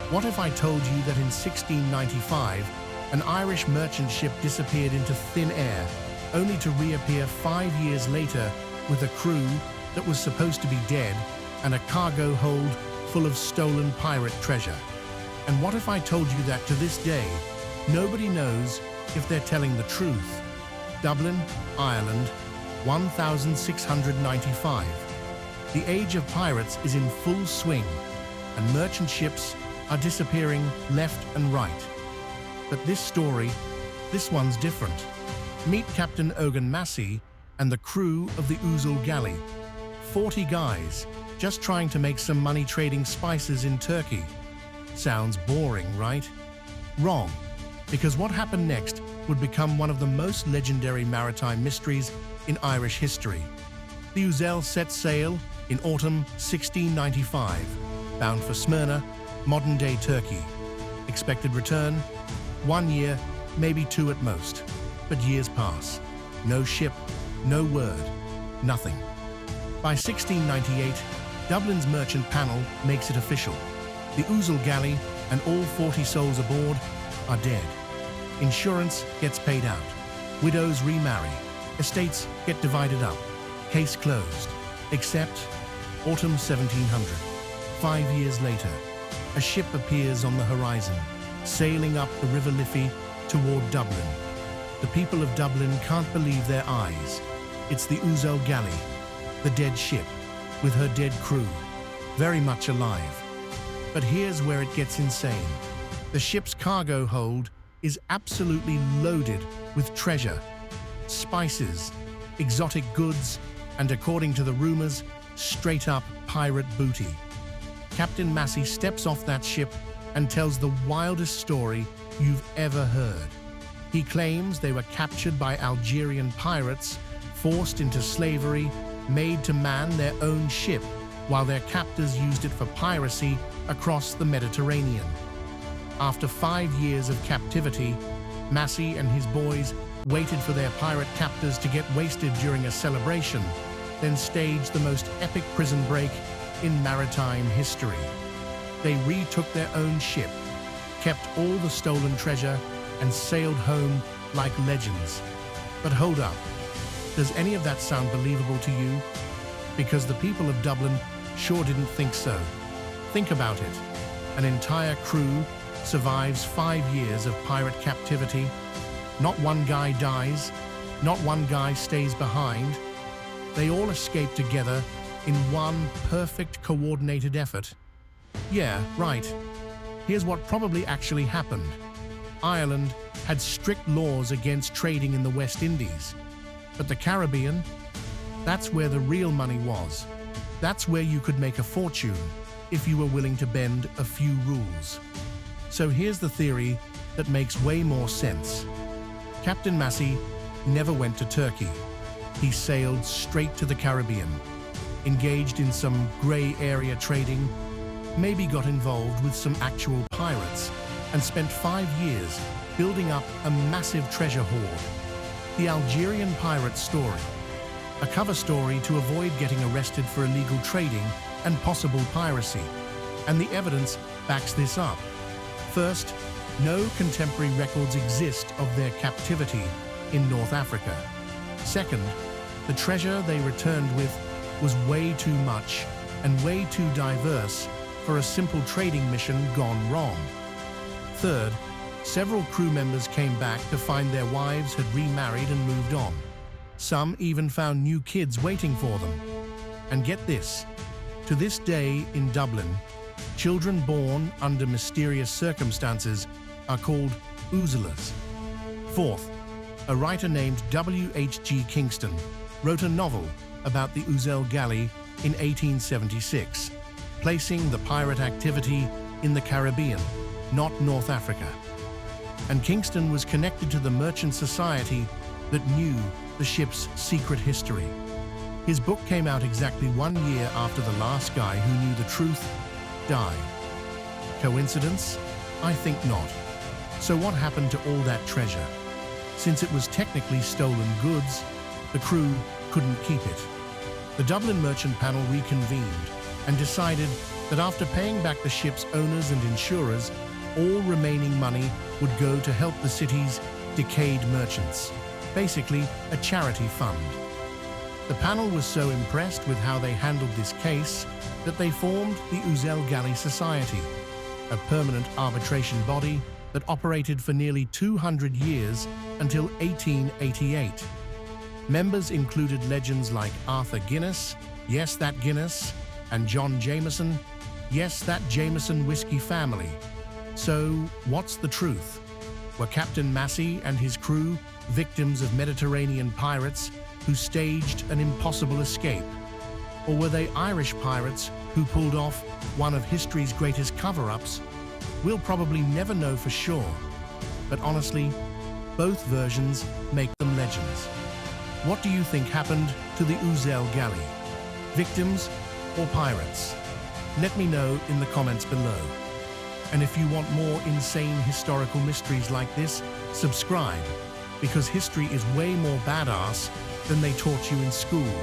What if I told you that in 1695, an Irish merchant ship disappeared into thin air, only to reappear 5 years later with a crew that was supposed to be dead and a cargo hold full of stolen pirate treasure? And what if I told you that to this day, nobody knows if they're telling the truth? Dublin, Ireland, 1695. The age of pirates is in full swing, and merchant ships are disappearing left and right. But this story, this one's different. Meet Captain Ogan Massey and the crew of the Outlaw galley. 40 guys, just trying to make some money trading spices in Turkey. Sounds boring, right? Wrong, because what happened next would become one of the most legendary maritime mysteries in Irish history. The Outlaw set sail in autumn 1695, bound for Smyrna, modern-day Turkey. Expected return? 1 year, maybe 2 at most. But years pass. No ship, no word, nothing. By 1698, Dublin's merchant panel makes it official. The Outlaw galley and all 40 souls aboard are dead. Insurance gets paid out. Widows remarry. Estates get divided up. Case closed. Except autumn 1700. 5 years later, a ship appears on the horizon, sailing up the River Liffey toward Dublin. The people of Dublin can't believe their eyes. It's the Outlaw galley, the dead ship, with her dead crew, very much alive. But here's where it gets insane. The ship's cargo hold is absolutely loaded with treasure, spices, exotic goods, and according to the rumors, straight-up pirate booty. Captain Massey steps off that ship and tells the wildest story you've ever heard. He claims they were captured by Algerian pirates, forced into slavery, made to man their own ship, while their captors used it for piracy across the Mediterranean. After 5 years of captivity, Massey and his boys waited for their pirate captors to get wasted during a celebration, then staged the most epic prison break in maritime history. They retook their own ship, kept all the stolen treasure, and sailed home like legends. But hold up, does any of that sound believable to you? Because the people of Dublin sure didn't think so. Think about it. An entire crew survives 5 years of pirate captivity. Not one guy dies, not one guy stays behind. They all escape together in one perfect coordinated effort. Yeah, right. Here's what probably actually happened. Ireland had strict laws against trading in the West Indies. But the Caribbean, that's where the real money was. That's where you could make a fortune if you were willing to bend a few rules. So here's the theory that makes way more sense. Captain Massey never went to Turkey. He sailed straight to the Caribbean, engaged in some gray area trading, maybe got involved with some actual pirates, and spent 5 years building up a massive treasure hoard. The Algerian pirate story, a cover story to avoid getting arrested for illegal trading and possible piracy. And the evidence backs this up. First, no contemporary records exist of their captivity in North Africa. Second, the treasure they returned with was way too much and way too diverse for a simple trading mission gone wrong. Third, several crew members came back to find their wives had remarried and moved on. Some even found new kids waiting for them. And get this, to this day in Dublin, children born under mysterious circumstances are called Outlaws. Fourth, a writer named W.H.G. Kingston wrote a novel about the Outlaw galley in 1876, placing the pirate activity in the Caribbean, not North Africa. And Kingston was connected to the merchant society that knew the ship's secret history. His book came out exactly 1 year after the last guy who knew the truth died. Coincidence? I think not. So what happened to all that treasure? Since it was technically stolen goods, the crew couldn't keep it. The Dublin merchant panel reconvened and decided that after paying back the ship's owners and insurers, all remaining money would go to help the city's decayed merchants, basically a charity fund. The panel was so impressed with how they handled this case that they formed the Uzel Galley Society, a permanent arbitration body that operated for nearly 200 years until 1888. Members included legends like Arthur Guinness, yes, that Guinness, and John Jameson, yes, that Jameson whiskey family. So, what's the truth? Were Captain Massey and his crew victims of Mediterranean pirates who staged an impossible escape? Or were they Irish pirates who pulled off one of history's greatest cover-ups? We'll probably never know for sure. But honestly, both versions make them legends. What do you think happened to the Uzel Galley? Victims or pirates? Let me know in the comments below. And if you want more insane historical mysteries like this, subscribe, because history is way more badass than they taught you in school.